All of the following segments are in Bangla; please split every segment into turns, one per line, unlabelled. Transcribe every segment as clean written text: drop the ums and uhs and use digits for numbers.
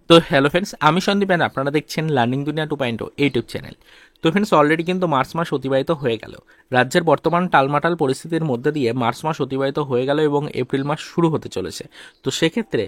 তো হ্যালো ফ্রেন্ডস, আমি সন্দীপ and আপনারা দেখছেন লার্নিং দুনিয়া 2.0 ইউটিউব চ্যানেল। তো ফ্রেন্ডস, অলরেডি কিন্তু মার্চ মাস অতিবাহিত হয়ে গেল। রাজ্যের বর্তমান টালমাটাল পরিস্থিতির মধ্যে দিয়ে মার্চ মাস অতিবাহিত হয়ে গেল এবং এপ্রিল মাস শুরু হতে চলেছে। তো সেক্ষেত্রে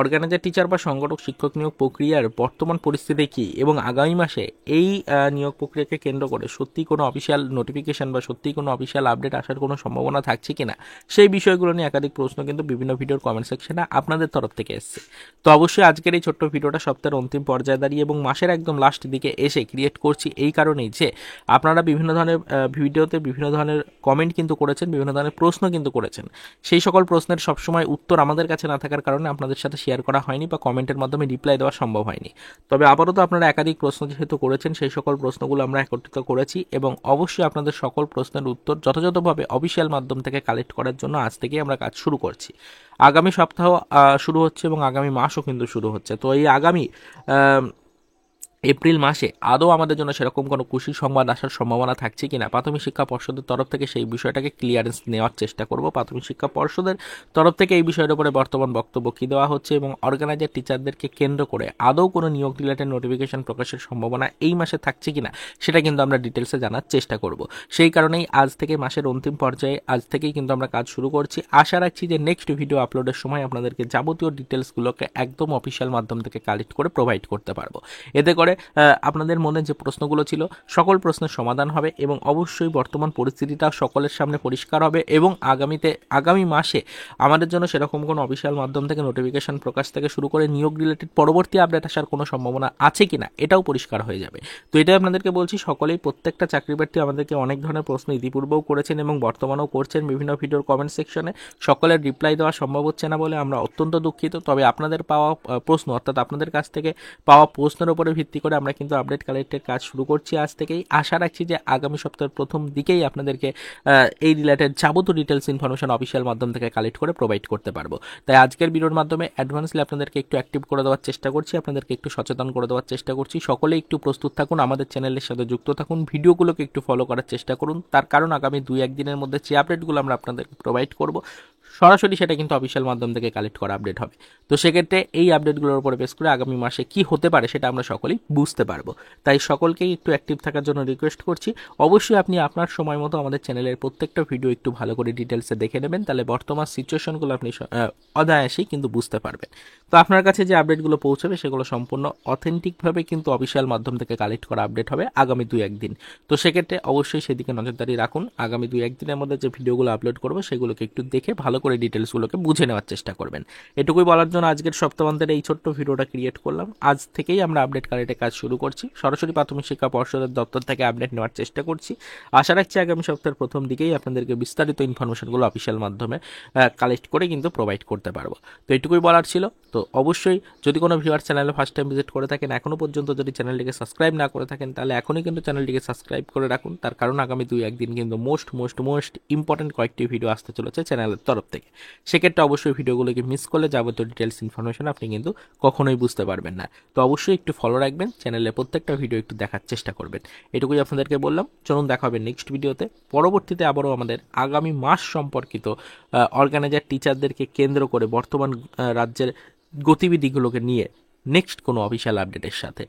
অর্গানাইজার টিচার বা সংগঠক শিক্ষক নিয়োগ প্রক্রিয়ার বর্তমান পরিস্থিতি কী এবং আগামী মাসে এই নিয়োগ প্রক্রিয়াকে কেন্দ্র করে সত্যি কোনো অফিসিয়াল নোটিফিকেশন বা সত্যি কোনো অফিসিয়াল আপডেট আসার কোনো সম্ভাবনা থাকছে কিনা, সেই বিষয়গুলো নিয়ে একাধিক প্রশ্ন কিন্তু বিভিন্ন ভিডিওর কমেন্ট সেকশনে আপনাদের তরফ থেকে এসেছে। তো অবশ্যই আজকের এই ছোট্ট ভিডিওটা সপ্তাহের অন্তিম পর্যায়ে দাঁড়িয়ে এবং মাসের একদম লাস্ট দিকে এসে ক্রিয়েট করছি এই কারণেই যে আপনারা বিভিন্ন ধরনের ভিডিওতে বিভিন্ন ধরনের কমেন্ট কিন্তু করেছেন, বিভিন্ন ধরনের প্রশ্ন কিন্তু করেছেন। সেই সকল প্রশ্নের সবসময় উত্তর আমাদের কাছে না থাকার কারণে আপনাদের সাথে শেয়ার করা হয়নি বা কমেন্টের মাধ্যমে রিপ্লাই দেওয়া সম্ভব হয়নি। তবে আপাতত আপনারা একাধিক প্রশ্ন যেহেতু করেছেন, সেই সকল প্রশ্নগুলো আমরা একত্রিত করেছি এবং অবশ্যই আপনাদের সকল প্রশ্নের উত্তর যথাযথভাবে অফিসিয়াল মাধ্যম থেকে কালেক্ট করার জন্য আজ থেকেই আমরা কাজ শুরু করছি। আগামী সপ্তাহ শুরু হচ্ছে এবং আগামী মাসও কিন্তু শুরু হচ্ছে। তো এই আগামী এপ্রিল মাসে আদৌ আমাদের জন্য সেরকম কোনো খুশির সংবাদ আসার সম্ভাবনা থাকছে কিনা, প্রাথমিক শিক্ষা পর্ষদের তরফ থেকে সেই বিষয়টাকে ক্লিয়ারেন্স নেওয়ার চেষ্টা করব। প্রাথমিক শিক্ষা পর্ষদের তরফ থেকে এই বিষয়ের উপরে বর্তমান বক্তব্য কী দেওয়া হচ্ছে এবং অর্গানাইজার টিচারদেরকে কেন্দ্র করে আদৌ কোনো নিয়োগ রিলেটেড নোটিফিকেশন প্রকাশের সম্ভাবনা এই মাসে থাকছে কিনা, সেটা কিন্তু আমরা ডিটেলসে জানার চেষ্টা করব। সেই কারণেই আজ থেকে মাসের অন্তিম পর্যায়ে আজ থেকেই কিন্তু আমরা কাজ শুরু করছি। আশা রাখছি যে নেক্সট ভিডিও আপলোডের সময় আপনাদেরকে যাবতীয় ডিটেলসগুলোকে একদম অফিসিয়াল মাধ্যম থেকে কালেক্ট করে প্রোভাইড করতে পারবো। এতে করে আপনাদের মনে যে প্রশ্নগুলো ছিল সকল প্রশ্নের সমাধান হবে এবং অবশ্যই বর্তমান পরিস্থিতিটা সকলের সামনে পরিষ্কার হবে এবং আগামী মাসে আমাদের জন্য সেরকম কোনো অফিসিয়াল মাধ্যম থেকে নোটিফিকেশন প্রকাশ থেকে শুরু করে নিয়োগ রিলেটেড পরবর্তী আপডেট আসার কোনো সম্ভাবনা আছে কিনা এটাও পরিষ্কার হয়ে যাবে। তো এটাই আপনাদেরকে বলছি, সকলেই প্রত্যেকটা চাকরি প্রার্থী আমাদেরকে অনেক ধরনের প্রশ্ন ইতিপূর্বেও করেছেন এবং বর্তমানেও করছেন বিভিন্ন ভিডিওর কমেন্ট সেকশনে। সকলের রিপ্লাই দেওয়া সম্ভব হচ্ছে না বলে আমরা অত্যন্ত দুঃখিত। তবে আপনাদের পাওয়া প্রশ্ন অর্থাৎ আপনাদের কাছ থেকে পাওয়া প্রশ্নের উপরে ভিত্তি করে আমরা কিন্তু আপডেট কালেক্টের কাজ শুরু করছি আজ থেকেই। আশা রাখছি যে আগামী সপ্তাহের প্রথম দিকেই আপনাদেরকে এই রিলেটেড যাবতীয় ডিটেলস ইনফরমেশন অফিসিয়াল মাধ্যম থেকে কালেক্ট করে প্রোভাইড করতে পারবো। তাই আজকের ভিডিওর মাধ্যমে অ্যাডভান্সলি আপনাদেরকে একটু অ্যাক্টিভ করে দেওয়ার চেষ্টা করছি, আপনাদেরকে একটু সচেতন করে দেওয়ার চেষ্টা করছি। সকলে একটু প্রস্তুত থাকুন, আমাদের চ্যানেলের সাথে যুক্ত থাকুন, ভিডিওগুলোকে একটু ফলো করার চেষ্টা করুন। তার কারণ আগামী 2-1 দিনের মধ্যে যে আপডেটগুলো আমরা আপনাদেরকে প্রোভাইড করব সরাসরি সেটা কিন্তু অফিসিয়াল মাধ্যম থেকে কালেক্ট করা আপডেট হবে। তো সেক্ষেত্রে এই আপডেটগুলোর উপরে বেস করে আগামী মাসে কি হতে পারে সেটা আমরা সকলেই বুঝতে পারবো। তাই সকলকেই একটু অ্যাক্টিভ থাকার জন্য রিকোয়েস্ট করছি। অবশ্যই আপনি আপনার সময় মতো আমাদের চ্যানেলের প্রত্যেকটা ভিডিও একটু ভালো করে ডিটেলসে দেখে নেবেন, তাহলে বর্তমান সিচুয়েশনগুলো আপনি অনায়াসেই কিন্তু বুঝতে পারবেন। তো আপনার কাছে যে আপডেটগুলো পৌঁছাবে সেগুলো সম্পূর্ণ অথেন্টিকভাবে কিন্তু অফিসিয়াল মাধ্যম থেকে কালেক্ট করা আপডেট হবে আগামী 2-1 দিন। তো সেক্ষেত্রে অবশ্যই সেদিকে নজরদারি রাখুন। আগামী 2-1 দিনের মধ্যে যে ভিডিওগুলো আপলোড করবো সেগুলোকে একটু দেখে ভালো করে ডিটেলসগুলোকে বুঝে নেওয়ার চেষ্টা করবেন। এটুকুই বলার জন্য আজকের সপ্তাহান্তের এই ছোট্ট ভিডিওটা ক্রিয়েট করলাম। আজ থেকেই আমরা আপডেট কালেক্টের কাজ শুরু করছি, সরাসরি প্রাথমিক শিক্ষা পর্ষদের দপ্তর থেকে আপডেট নেওয়ার চেষ্টা করছি। আশা রাখছি আগামী সপ্তাহের প্রথম দিকেই আপনাদেরকে বিস্তারিত ইনফরমেশনগুলো অফিসিয়াল মাধ্যমে কালেক্ট করে কিন্তু প্রোভাইড করতে পারবো। তো এটুকুই বলার ছিল। তো অবশ্যই যদি কোনো ভিউয়ার চ্যানেলে ফার্স্ট টাইম ভিজিট করে থাকেন, এখনও পর্যন্ত যদি চ্যানেলটিকে সাবস্ক্রাইব না করে থাকেন, তাহলে এখনই কিন্তু চ্যানেলটিকে সাবস্ক্রাইব করে রাখুন। তার কারণ আগামী 2-1 দিন কিন্তু মোস্ট ইম্পর্টেন্ট কয়েকটি ভিডিও আসতে চলেছে চ্যানেলের তরফ থেকে। সেক্ষেত্রে অবশ্যই ভিডিওগুলোকে মিস করলে যাবতীয় ডিটেলস ইনফরমেশন আপনি কিন্তু কখনোই বুঝতে পারবেন না। তো অবশ্যই একটু ফলো রাখবেন, চ্যানেলে প্রত্যেকটা ভিডিও একটু দেখার চেষ্টা করবেন। এটুকুই আপনাদেরকে বললাম। চলুন দেখা হবে নেক্সট ভিডিওতে। পরবর্তীতে আবারও আমাদের আগামী মাস সম্পর্কিত অর্গানাইজার টিচারদেরকে কেন্দ্র করে বর্তমান রাজ্যের গতিবিধিগুলোকে নিয়ে নেক্সট কোনো অফিসিয়াল আপডেটের সাথে।